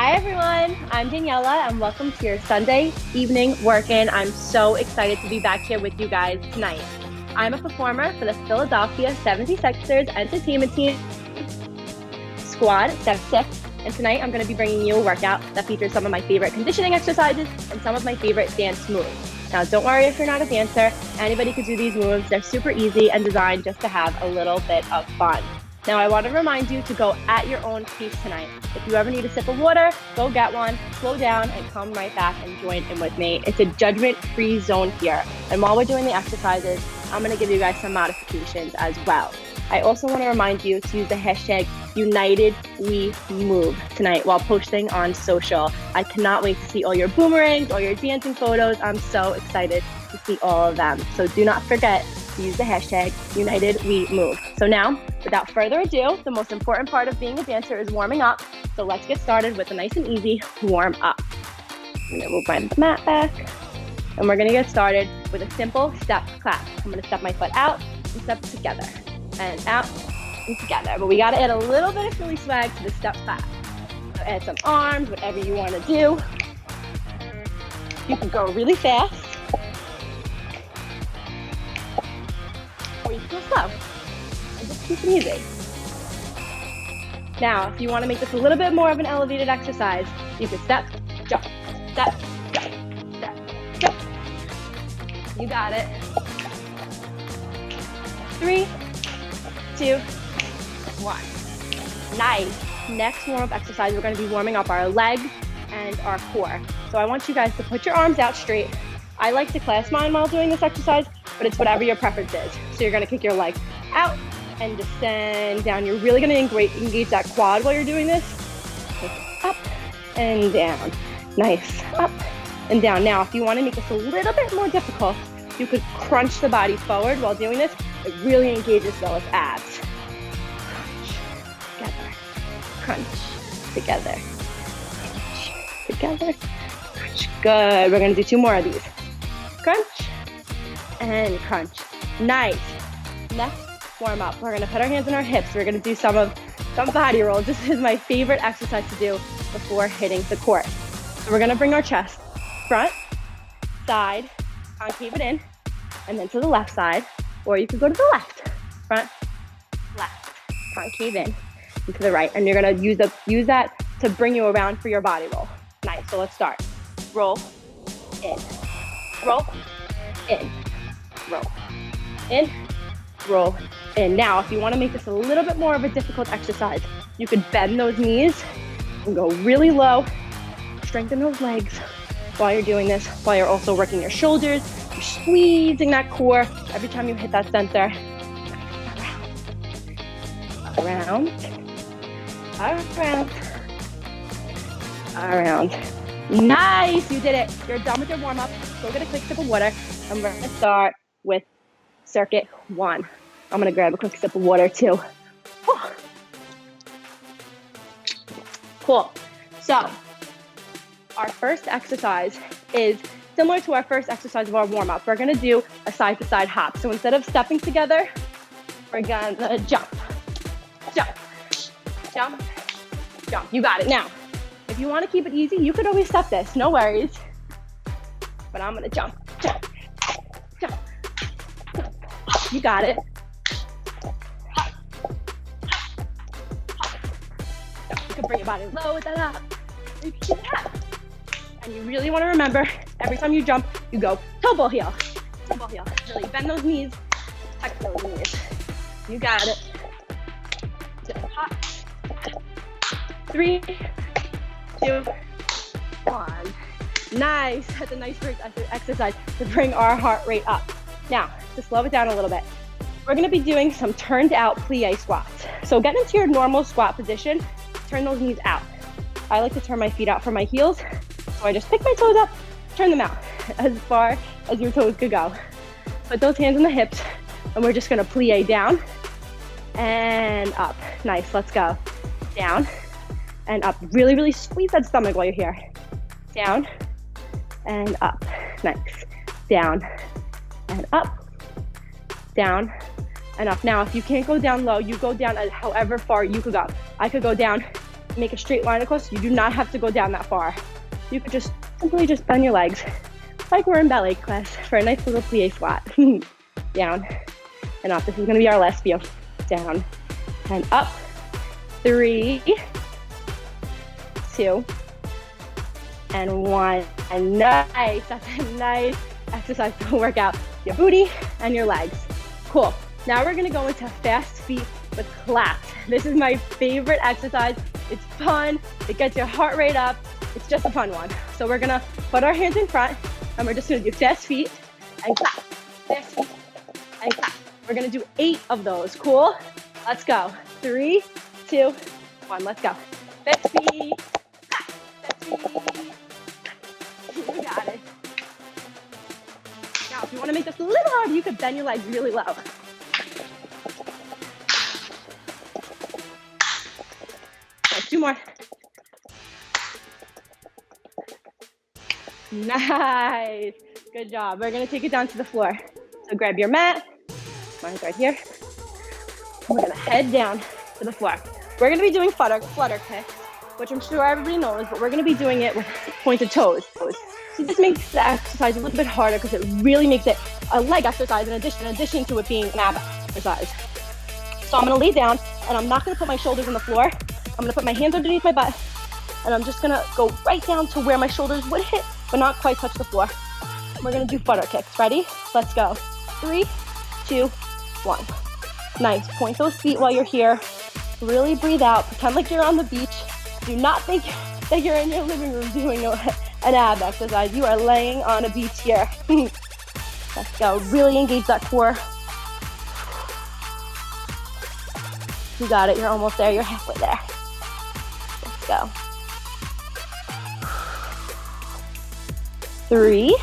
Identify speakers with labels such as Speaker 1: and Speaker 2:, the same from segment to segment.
Speaker 1: Hi everyone, I'm Daniella and welcome to your Sunday evening work-in. I'm so excited to be back here with you guys tonight. I'm a performer for the Philadelphia 76ers entertainment team, Squad 76, and tonight I'm going to be bringing you a workout that features some of my favorite conditioning exercises and some of my favorite dance moves. Now don't worry if you're not a dancer, anybody could do these moves. They're super easy and designed just to have a little bit of fun. Now I want to remind you to go at your own pace tonight. If you ever need a sip of water, go get one, slow down, and come right back and join in with me. It's a judgment-free zone here. And while we're doing the exercises, I'm going to give you guys some modifications as well. I also want to remind you to use the hashtag #UnitedWeMove tonight while posting on social. I cannot wait to see all your boomerangs, all your dancing photos. I'm so excited to see all of them. So do not forget to use the hashtag #UnitedWeMove. So now, without further ado, the most important part of being a dancer is warming up. So let's get started with a nice and easy warm up. I'm gonna move my mat back, and we're gonna get started with a simple step clap. I'm gonna step my foot out and step together, and out and together. But we gotta add a little bit of Philly swag to the step clap. So add some arms, whatever you wanna do. You can go really fast, or you can go slow. And just keep it easy. Now, if you want to make this a little bit more of an elevated exercise, you can step, jump, step, jump, step, jump. You got it. 3, 2, 1. Nice. Next warm-up exercise, we're going to be warming up our legs and our core. So I want you guys to put your arms out straight. I like to clasp mine while doing this exercise, but it's whatever your preference is. So you're gonna kick your legs out and descend down. You're really gonna engage that quad while you're doing this. Up and down. Nice. Up and down. Now, if you wanna make this a little bit more difficult, you could crunch the body forward while doing this. It really engages those abs. Crunch together. Crunch together. Crunch. Good. We're gonna do 2 more of these. Crunch and crunch. Nice. Next warm up. We're gonna put our hands on our hips. We're gonna do some body rolls. This is my favorite exercise to do before hitting the court. So we're gonna bring our chest front, side, concave it in, and then to the left side, or you could go to the left. Front, left, concave in, and to the right. And you're gonna use that to bring you around for your body roll. Nice. So let's start. Roll in. Roll, in, roll, in, roll, in. Now, if you want to make this a little bit more of a difficult exercise, you could bend those knees and go really low, strengthen those legs while you're doing this, while you're also working your shoulders, you're squeezing that core every time you hit that center. Around, around, around. Nice, you did it. You're done with your warm-up. Go get a quick sip of water. And we're gonna start with circuit 1. I'm gonna grab a quick sip of water too. Oh. Cool. So, our first exercise is similar to our first exercise of our warm-up. We're gonna do a side-to-side hop. So instead of stepping together, we're gonna jump, jump, jump, jump. You got it. Now, if you want to keep it easy, you could always step this, no worries. But I'm gonna jump, jump, jump, jump. You got it. You can bring your body low with that up. You can keep it up. And you really want to remember, every time you jump, you go toe ball heel. Toe ball heel. Really bend those knees, tuck those knees. You got it. Hop. 3, 2, 1. Nice. That's a nice first exercise to bring our heart rate up. Now, to slow it down a little bit, we're gonna be doing some turned out plie squats. So get into your normal squat position, turn those knees out. I like to turn my feet out from my heels. So I just pick my toes up, turn them out as far as your toes could go. Put those hands on the hips, and we're just gonna plie down and up. Nice, let's go. Down and up. Really, really squeeze that stomach while you're here. Down and up. Nice. Down and up. Down and up. Now, if you can't go down low, you go down however far you could go. I could go down make a straight line across. You do not have to go down that far. You could just simply just bend your legs like we're in ballet class for a nice little plie squat. Down and up. This is gonna be our last few. Down and up. 3, 2, and 1. And nice. That's a nice exercise to work out your booty and your legs. Cool. Now we're gonna go into fast feet with claps. This is my favorite exercise. It's fun. It gets your heart rate up. It's just a fun one. So we're gonna put our hands in front and we're just gonna do fast feet and clap. Fast feet and clap. We're gonna do 8 of those. Cool? Let's go. 3, 2, 1. Let's go. Fast feet. Clap. Fast feet. You got it. Now, if you want to make this a little harder, you could bend your legs really low. Okay, 2 more. Nice. Good job. We're going to take it down to the floor. So grab your mat. Mine's right here. We're going to head down to the floor. We're going to be doing flutter kicks, which I'm sure everybody knows, but we're going to be doing it with pointed toes. So this makes the exercise a little bit harder because it really makes it a leg exercise in addition to it being an ab exercise. So I'm going to lay down and I'm not going to put my shoulders on the floor. I'm going to put my hands underneath my butt and I'm just going to go right down to where my shoulders would hit, but not quite touch the floor. We're going to do flutter kicks. Ready? Let's go. 3, 2, 1. Nice. Point those feet while you're here. Really breathe out. Pretend like you're on the beach. Do not think that you're in your living room doing an ab exercise. You are laying on a beach here. Let's go. Really engage that core. You got it. You're almost there. You're halfway there. Let's go. 3,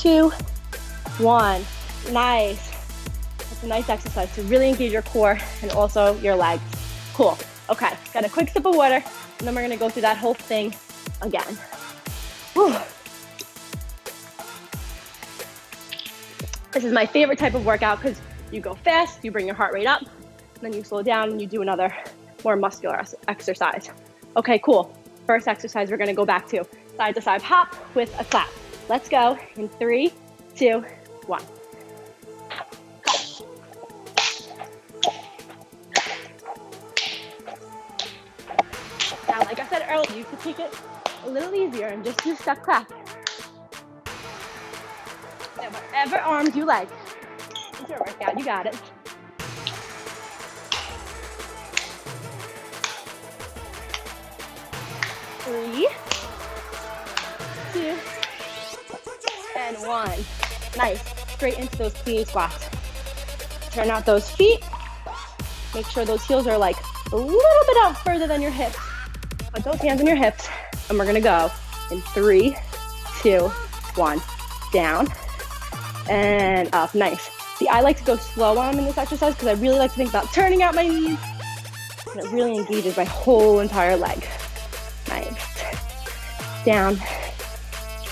Speaker 1: 2, 1. Nice. That's a nice exercise to really engage your core and also your legs. Cool. Okay. Got a quick sip of water, and then we're going to go through that whole thing again. Whew. This is my favorite type of workout because you go fast, you bring your heart rate up, and then you slow down and you do another more muscular exercise. Okay, cool. First exercise we're going to go back to side hop with a clap. Let's go in 3, 2, 1. Now, like I said earlier, you could take it a little easier and just do step clap. And whatever arms you like. It's your workout, you got it. Three, 2, and 1. Nice. Straight into those plie squats. Turn out those feet. Make sure those heels are like a little bit out further than your hips. Put those hands on your hips, and we're gonna go in 3, 2, 1. Down and up. Nice. See, I like to go slow when I'm in this exercise because I really like to think about turning out my knees, and it really engages my whole entire leg. Nice. Down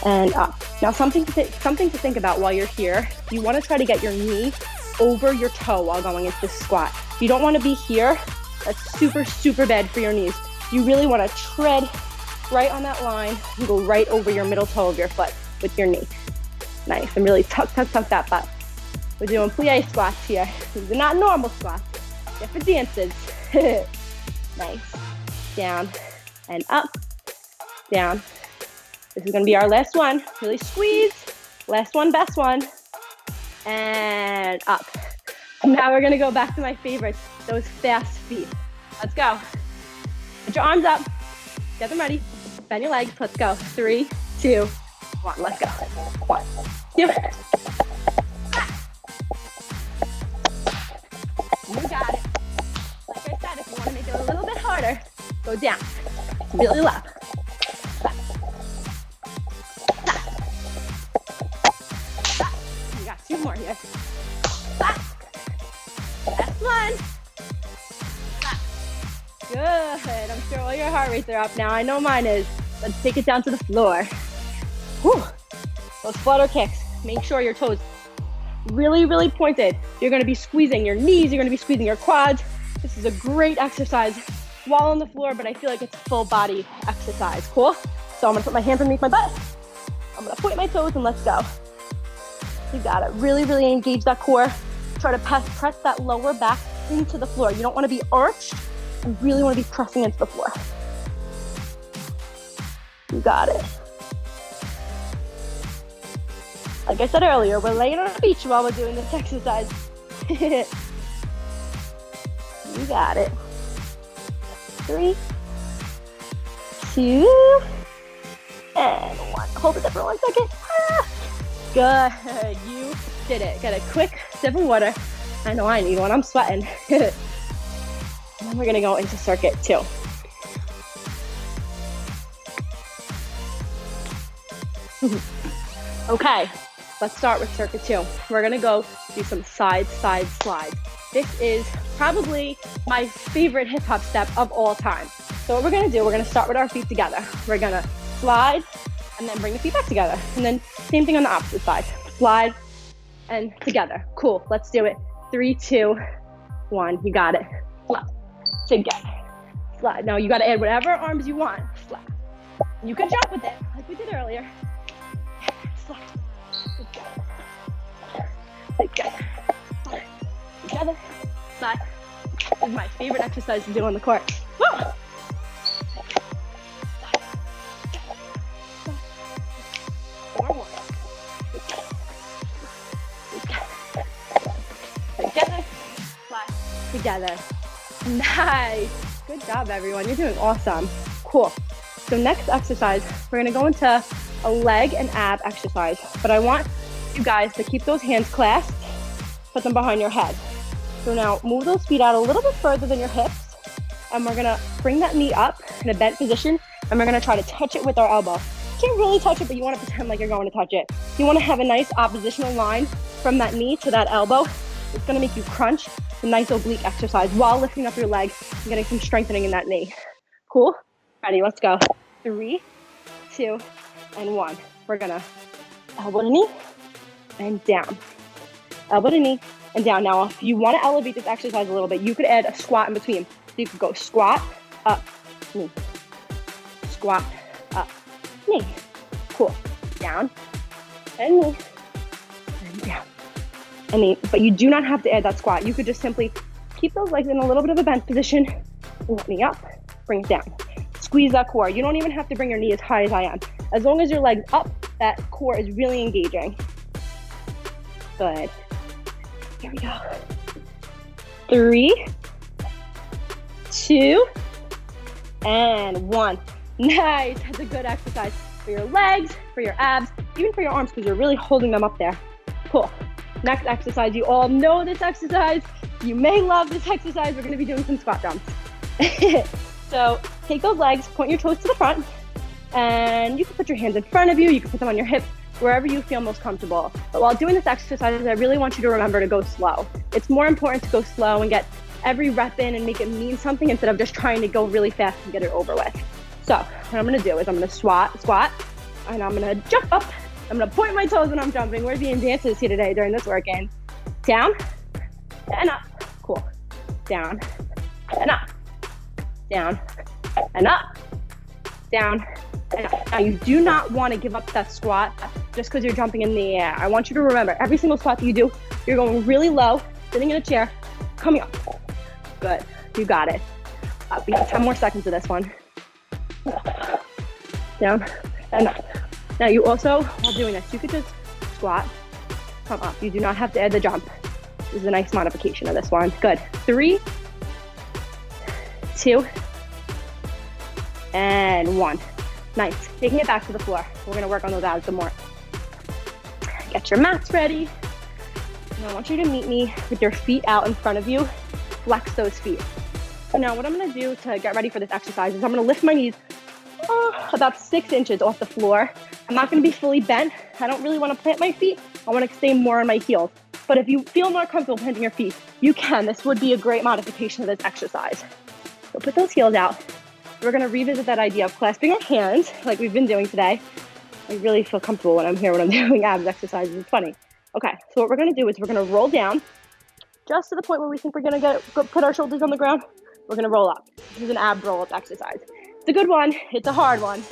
Speaker 1: and up. Now, something to think about while you're here. You want to try to get your knee over your toe while going into this squat. You don't want to be here. That's super, super bad for your knees. You really want to tread right on that line and go right over your middle toe of your foot with your knee. Nice, and really tuck that butt. We're doing plie squats here. These are not normal squats. They're for dances. Nice. Down and up, down. This is gonna be our last one. Really squeeze. Last one, best one. And up. Now we're gonna go back to my favorites, those fast feet. Let's go. Put your arms up. Get them ready. Bend your legs. Let's go. 3, 2, 1. Let's go. 1, 2. You got it. Like I said, if you want to make it a little bit harder, go down. Really low. You got 2 more here. Last one. Good. I'm sure all your heart rates are up now. I know mine is. Let's take it down to the floor. Whew. Those flutter kicks. Make sure your toes really, really pointed. You're going to be squeezing your knees. You're going to be squeezing your quads. This is a great exercise while on the floor, but I feel like it's full body exercise. Cool? So I'm gonna put my hands underneath my butt. I'm gonna point my toes and let's go. You got it. Really, really engage that core. Try to press that lower back into the floor. You don't wanna be arched. You really wanna be pressing into the floor. You got it. Like I said earlier, we're laying on the beach while we're doing this exercise. You got it. 3, 2, and 1. Hold it there for 1 second. Good. You did it. Get a quick sip of water. I know I need one. I'm sweating. And then we're going to go into circuit 2. Okay, let's start with circuit 2. We're gonna go do some side slides. This is probably my favorite hip hop step of all time. So what we're gonna do, we're gonna start with our feet together. We're gonna slide and then bring the feet back together. And then same thing on the opposite side. Slide and together. Cool, let's do it. 3, 2, 1, you got it. Slide, together, slide. Now you gotta add whatever arms you want. Slide. You can jump with it, like we did earlier. Together, slide. This is my favorite exercise to do on the court. Woo! Together, slide, together. Nice. Good job, everyone. You're doing awesome. Cool. So next exercise, we're gonna go into a leg and ab exercise, but I want you guys to keep those hands clasped, put them behind your head. So now move those feet out a little bit further than your hips, and we're gonna bring that knee up in a bent position, and we're gonna try to touch it with our elbow. You can't really touch it, but you wanna pretend like you're going to touch it. You wanna have a nice oppositional line from that knee to that elbow. It's gonna make you crunch, a nice oblique exercise while lifting up your leg and getting some strengthening in that knee. Cool? Ready, let's go. 3, 2, and 1. We're gonna elbow to knee and down. Elbow to knee and down. Now, if you wanna elevate this exercise a little bit, you could add a squat in between. So you could go squat, up, knee. Squat, up, knee. Cool. Down, and knee, and down. And knee. But you do not have to add that squat. You could just simply keep those legs in a little bit of a bent position. Bring that knee up, bring it down. Squeeze that core. You don't even have to bring your knee as high as I am. As long as your leg's up, that core is really engaging. Good. Here we go. 3, 2, and 1. Nice. That's a good exercise for your legs, for your abs, even for your arms, because you're really holding them up there. Cool. Next exercise. You all know this exercise. You may love this exercise. We're going to be doing some squat jumps. So take those legs, point your toes to the front, and you can put your hands in front of you. You can put them on your hips, wherever you feel most comfortable. But while doing this exercise, I really want you to remember to go slow. It's more important to go slow and get every rep in and make it mean something instead of just trying to go really fast and get it over with. So what I'm gonna do is I'm gonna squat, and I'm gonna jump up. I'm gonna point my toes when I'm jumping. We're being dancers here today during this workout. Down and up. Cool. Down and up. Down and up. Down and up. Now you do not want to give up that squat just because you're jumping in the air. I want you to remember every single squat that you do, you're going really low, sitting in a chair, coming up. Good. You got it. We have 10 more seconds of this one. Down and up. Now you also, while doing this, you could just squat, come up. You do not have to add the jump. This is a nice modification of this one. Good. 3, 2, and 1. Nice. Taking it back to the floor. We're gonna work on those abs some more. Get your mats ready. And I want you to meet me with your feet out in front of you. Flex those feet. So now what I'm gonna do to get ready for this exercise is I'm gonna lift my knees about 6 inches off the floor. I'm not gonna be fully bent. I don't really wanna plant my feet. I wanna stay more on my heels. But if you feel more comfortable planting your feet, you can. This would be a great modification of this exercise. So put those heels out. We're gonna revisit that idea of clasping our hands like we've been doing today. I really feel comfortable when I'm here when I'm doing abs exercises. It's funny. Okay, so what we're gonna do is we're gonna roll down just to the point where we think we're gonna put our shoulders on the ground. we're gonna roll up. This is an ab roll up exercise. It's a good one, it's a hard one,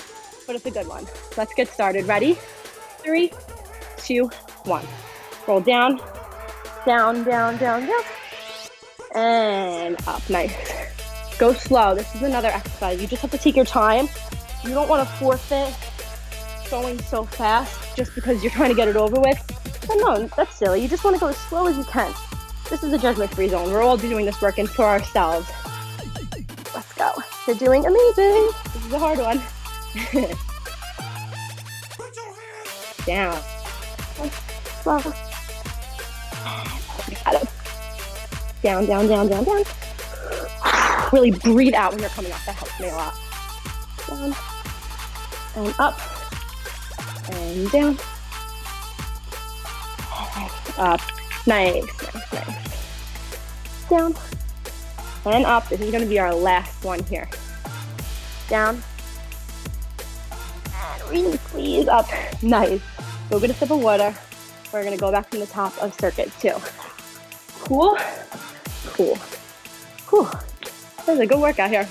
Speaker 1: but it's a good one. Let's get started. Ready? 3, 2, 1. Roll down, down, down, down, down, and up. Nice. Go slow. This is another exercise. You just have to take your time. You don't want to forfeit going so fast just because you're trying to get it over with. But no, that's silly. You just want to go as slow as you can. This is a judgment-free zone. We're all doing this working for ourselves. Let's go. You're doing amazing. This is a hard one. Down. Slow. Got it. Down, down, down, down, down. Really breathe out when you're coming up. That helps me a lot. Down. And up. And down. Up. Nice, nice, nice. Down. And up. This is going to be our last one here. Down. And really squeeze up. Nice. Go get a sip of water. We're going to go back from the top of circuit too. Cool. Cool. Cool. That was a good workout here.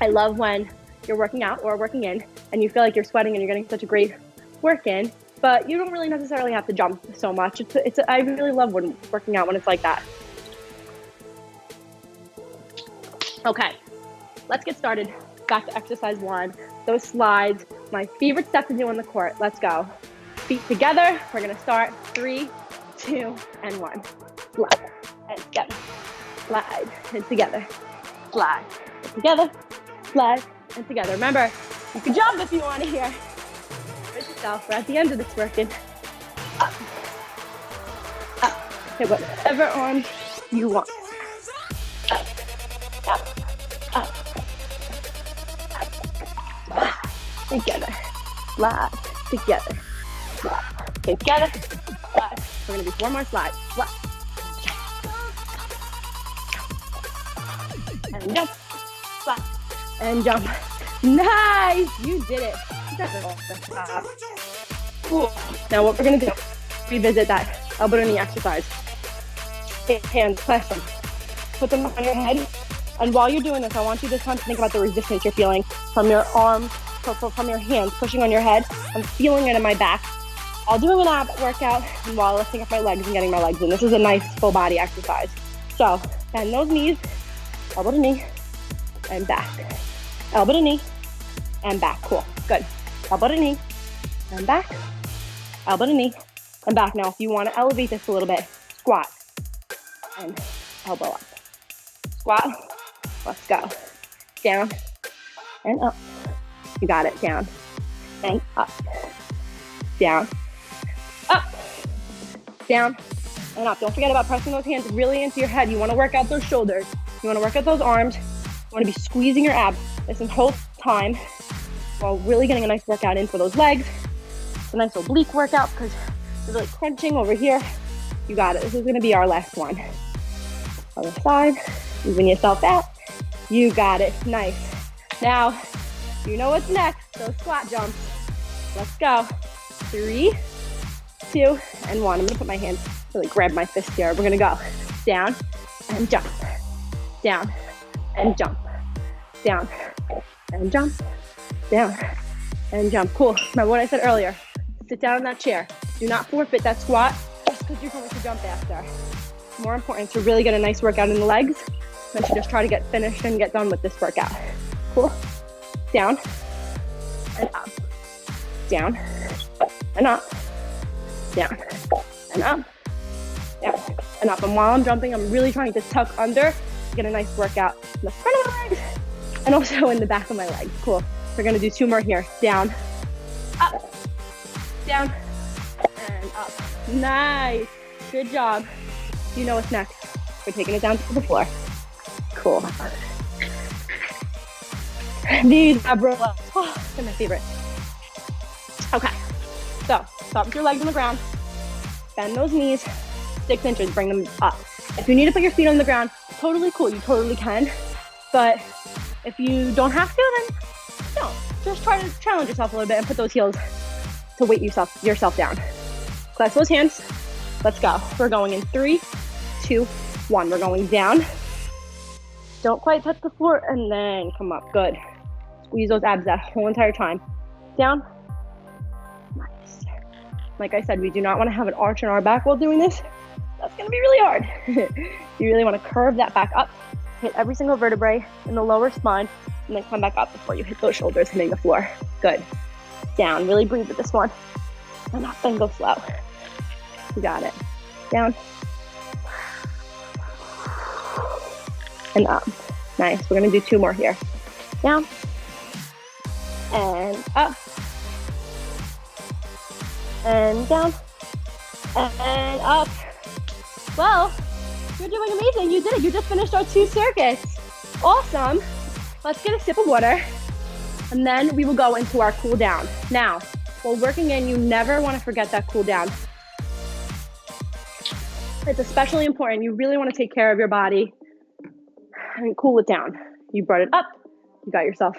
Speaker 1: I love when you're working out or working in and you feel like you're sweating and you're getting such a great work in, but you don't really necessarily have to jump so much. I really love when working out when it's like that. Okay, let's get started. Back to exercise 1. Those slides, my favorite step to do on the court. Let's go. Feet together. We're gonna start 3, 2, and 1. Slide and together. Slide and together. Slide and together. Slide and together. Remember, you can jump if you want to here. Push yourself. We're at the end of this working. Up. Up. Hit whatever arm you want. Up. Up. Up. Together, slide, together, slide, together, slide. We're gonna do 4 more slides. Slide, and jump, slide, and jump. Nice, you did it. You guys are awesome. Cool. Now what we're gonna do, revisit that elbow to knee exercise. Hands, clasp them, put them on your head. And while you're doing this, I want you this time to think about the resistance you're feeling from your arms, from your hands pushing on your head. I'm feeling it in my back. I'll do an ab workout and while lifting up my legs and getting my legs in. This is a nice full body exercise. So bend those knees, elbow to knee, and back. Elbow to knee, and back. Cool, good. Elbow to knee, and back. Elbow to knee, and back. Now if you want to elevate this a little bit, squat, and elbow up. Squat, let's go. Down, and up. You got it. Down and up. Down, up, down, and up. Don't forget about pressing those hands really into your head. You want to work out those shoulders. You want to work out those arms. You want to be squeezing your abs this whole time while really getting a nice workout in for those legs. It's a nice oblique workout because you're really crunching over here. You got it. This is going to be our last one. Other side, moving yourself out. You got it. Nice. Now, you know what's next. Those squat jumps. Let's go. 3, 2, and 1. I'm gonna put my hand, really grab my fist here. We're gonna go down and jump. Down and jump. Down and jump. Down and jump. Cool. Remember what I said earlier. Sit down in that chair. Do not forfeit that squat just because you're going to jump after. It's more important to really get a nice workout in the legs than to just try to get finished and get done with this workout. Cool. Down and up, down and up, down and up, down and up. And while I'm jumping, I'm really trying to tuck under, get a nice workout in the front of my legs and also in the back of my legs. Cool. We're gonna do 2 more here. Down, up, down, and up. Nice. Good job. You know what's next. We're taking it down to the floor. Cool. These ab roll-ups, they're my favorite. Okay, so start with your legs on the ground. Bend those knees 6 inches, bring them up. If you need to put your feet on the ground, totally cool, you totally can. But if you don't have to, then don't. Just try to challenge yourself a little bit and put those heels to weight yourself down. Clasp those hands. Let's go. We're going in 3, 2, 1. We're going down. Don't quite touch the floor, and then come up. Good. Squeeze those abs that whole entire time. Down. Nice. Like I said, we do not want to have an arch in our back while doing this. That's going to be really hard. You really want to curve that back up, hit every single vertebrae in the lower spine, and then come back up before you hit those shoulders hitting the floor. Good. Down. Really breathe with this one. And up and go slow. You got it. Down. And up. Nice. We're going to do 2 more here. Down. And up. And down. And up. Well, you're doing amazing. You did it. You just finished our 2 circuits. Awesome. Let's get a sip of water. And then we will go into our cool down. Now, while working in, you never want to forget that cool down. It's especially important. You really want to take care of your body and cool it down. You brought it up. You got yourself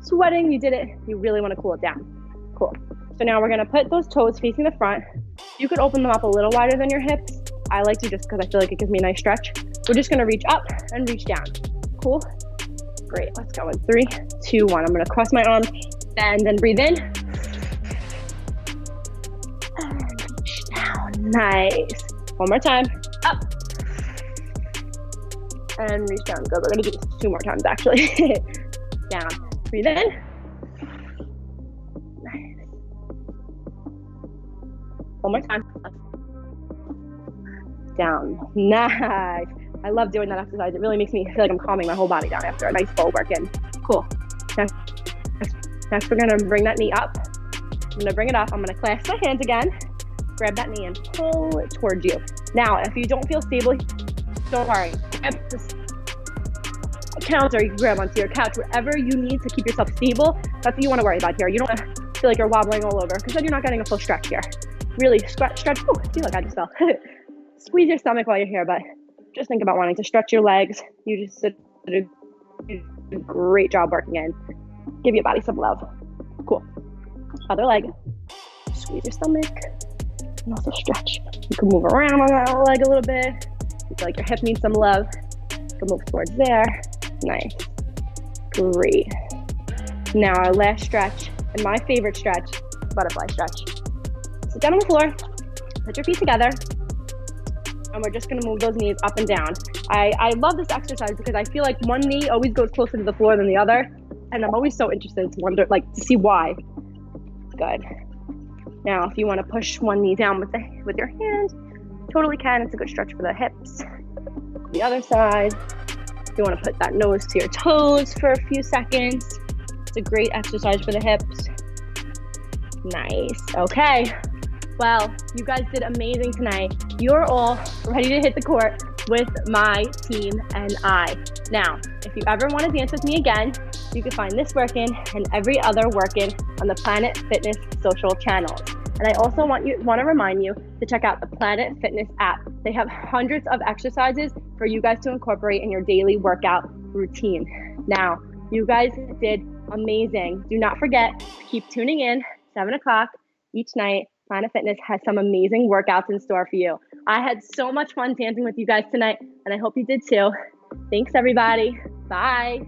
Speaker 1: sweating. You did it. You really want to cool it down. Cool. So now we're going to put those toes facing the front. You could open them up a little wider than your hips. I like to just because I feel like it gives me a nice stretch. We're just going to reach up and reach down. Cool. Great. Let's go in 3, 2, 1. I'm going to cross my arms, bend, and breathe in. And reach down. Nice. One more time. Up. And reach down. Good. We're going to do this 2 more times, actually. Down. Breathe in. Nice. One more time. Down. Nice. I love doing that exercise. It really makes me feel like I'm calming my whole body down after a nice full work in. Cool. Next, we're going to bring that knee up. I'm going to bring it up. I'm going to clasp my hands again. Grab that knee and pull it towards you. Now, if you don't feel stable, don't worry. Grab this counter. You can grab onto your couch. Wherever you need to keep yourself stable, that's what you want to worry about here. You don't want to feel like you're wobbling all over because then you're not getting a full stretch here. Really stretch. Ooh, I feel like I just fell. Squeeze your stomach while you're here, but just think about wanting to stretch your legs. You just did a great job working in. Give your body some love. Cool. Other leg. Squeeze your stomach. And also stretch. You can move around on that leg a little bit. You feel like your hip needs some love. You can move towards there. Nice. Great. Now our last stretch, and my favorite stretch, butterfly stretch. Sit down on the floor. Put your feet together. And we're just going to move those knees up and down. I love this exercise because I feel like one knee always goes closer to the floor than the other. And I'm always so interested to see why. Good. Now, if you want to push one knee down with your hand, totally can. It's a good stretch for the hips. The other side. If you want to put that nose to your toes for a few seconds. It's a great exercise for the hips. Nice. Okay. Well, you guys did amazing tonight. You're all ready to hit the court with my team and I. Now, if you ever want to dance with me again, you can find this workin' and every other workin' on the Planet Fitness social channels. And I also want to remind you to check out the Planet Fitness app. They have hundreds of exercises for you guys to incorporate in your daily workout routine. Now, you guys did amazing. Do not forget to keep tuning in 7 o'clock each night. Planet Fitness has some amazing workouts in store for you. I had so much fun dancing with you guys tonight, and I hope you did too. Thanks, everybody. Bye.